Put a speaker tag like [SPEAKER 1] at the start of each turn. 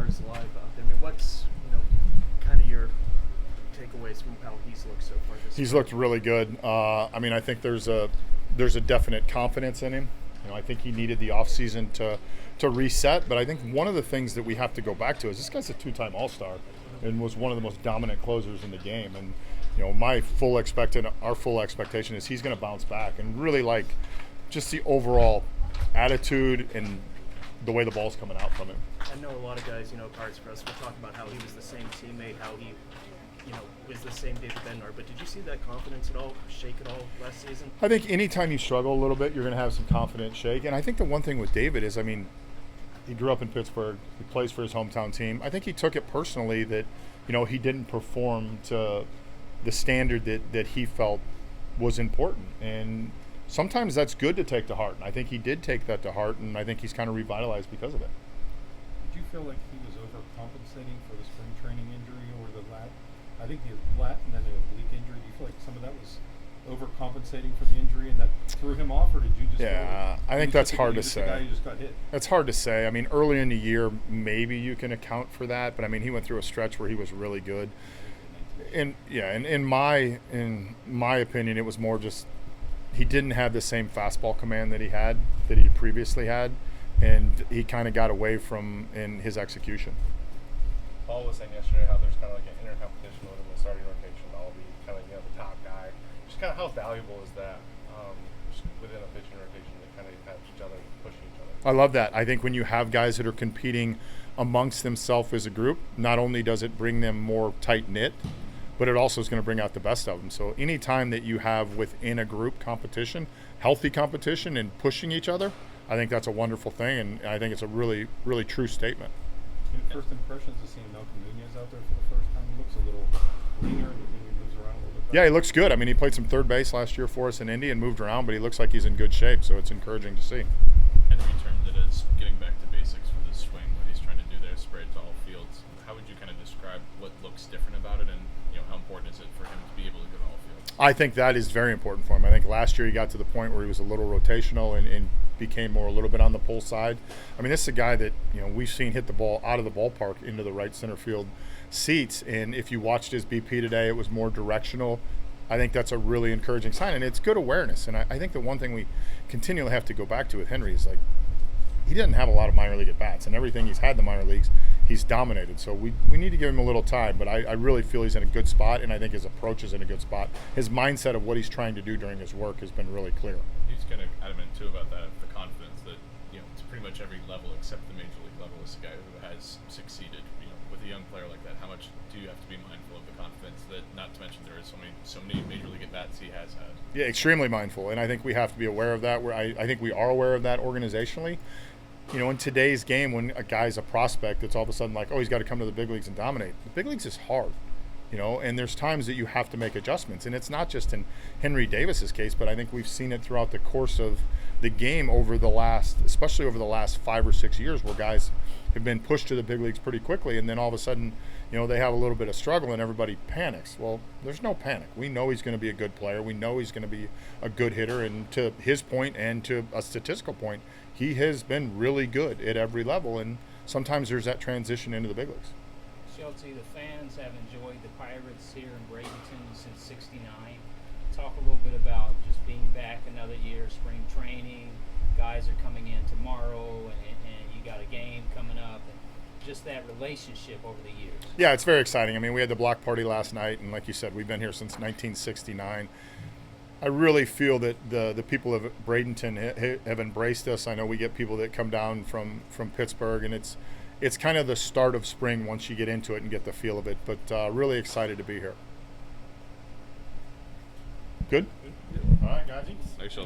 [SPEAKER 1] Bednar's alive out there. I mean, what's kind of your takeaways from how he's looked so far this
[SPEAKER 2] He's
[SPEAKER 1] year?
[SPEAKER 2] looked really good. I mean, I think there's a definite confidence in him. I think he needed the offseason to reset, but I think one of the things that we have to go back to is this guy's a two-time All-Star and was one of the most dominant closers in the game. And our full expectation is he's going to bounce back and really like just the overall attitude and the way the ball's coming out from him.
[SPEAKER 1] I know a lot of guys, Cards for us, will talk about how he was the same teammate, how he was the same David Bednar. But did you see that confidence at all shake at all last season?
[SPEAKER 2] I think anytime you struggle a little bit, you're going to have some confidence shake. And I think the one thing with David is, he grew up in Pittsburgh. He plays for his hometown team. I think he took it personally that, he didn't perform to the standard that he felt was important. And sometimes that's good to take to heart. And I think he did take that to heart, and I think he's kind of revitalized because of it.
[SPEAKER 3] Did you feel like he was overcompensating for the spring training injury or the lat? I think the lat and then the oblique injury. Do you feel like some of that was overcompensating for the injury and that threw him off, or did you just?
[SPEAKER 2] Yeah, I think that's hard to say.
[SPEAKER 3] The guy who just got hit.
[SPEAKER 2] That's hard to say. Early in the year, maybe you can account for that, but he went through a stretch where he was really good. And in my opinion, it was more just he didn't have the same fastball command that he previously had, and he kind of got away from in his execution.
[SPEAKER 4] Paul was saying yesterday how there's kind of like an inner competition within the starting rotation. I'll be kind of the top guy. Just kind of how valuable is that just within a pitching rotation to kind of have each other pushing each other?
[SPEAKER 2] I love that. I think when you have guys that are competing amongst themselves as a group, not only does it bring them more tight knit, but it also is going to bring out the best of them. So any time that you have within a group competition, healthy competition, and pushing each other, I think that's a wonderful thing, and I think it's a really, really true statement.
[SPEAKER 3] First impressions of seeing Malcolm Nunez out there for the first time, he looks a little leaner and he moves around a little bit better.
[SPEAKER 2] Yeah, he looks good. He played some third base last year for us in Indy and moved around, but he looks like he's in good shape, so it's encouraging to see.
[SPEAKER 5] Henry termed it as getting back to basics with his swing, what he's trying to do there, spread to all fields. How would you kind of describe what looks different about it, and how important is it for him to be able to go to all fields?
[SPEAKER 2] I think that is very important for him. I think last year he got to the point where he was a little rotational and became more a little bit on the pull side. This is a guy that we've seen hit the ball out of the ballpark into the right center field seats, and if you watched his BP today, it was more directional. I think that's a really encouraging sign, and it's good awareness. And I think the one thing we continually have to go back to with Henry is he didn't have a lot of minor league at-bats, and everything he's had in the minor leagues, he's dominated. So we need to give him a little time, but I really feel he's in a good spot, and I think his approach is in a good spot. His mindset of what he's trying to do during his work has been really clear.
[SPEAKER 5] He's kind of adamant, too, about that, the confidence that, to pretty much every level except the major league level is a guy who has succeeded. With a young player like that, how much do you have to be mindful of the confidence that, not to mention there is so many major league at-bats he has had?
[SPEAKER 2] Yeah, extremely mindful, and I think we have to be aware of that. I think we are aware of that organizationally. In today's game, when a guy's a prospect, it's all of a sudden like, oh, he's got to come to the big leagues and dominate. The big leagues is hard, and there's times that you have to make adjustments. And it's not just in Henry Davis's case, but I think we've seen it throughout the course of the game especially over the last 5 or 6 years, where guys have been pushed to the big leagues pretty quickly, and then all of a sudden, they have a little bit of struggle and everybody panics. Well, there's no panic. We know he's going to be a good player. We know he's going to be a good hitter, and to his point and to a statistical point, he has been really good at every level, and sometimes there's that transition into the big leagues.
[SPEAKER 6] Shelton, the fans have enjoyed the Pirates here in Bradenton since '69. Talk a little bit about just being back another year, spring training. Guys are coming in tomorrow, and you got a game coming up, and just that relationship over the years. Yeah,
[SPEAKER 2] it's very exciting. We had the block party last night, and like you said, we've been here since 1969. I really feel that the people of Bradenton have embraced us. I know we get people that come down from Pittsburgh, and it's kind of the start of spring once you get into it and get the feel of it. But really excited to be here. Good?
[SPEAKER 4] All right, guys.
[SPEAKER 5] Thanks, Shelton.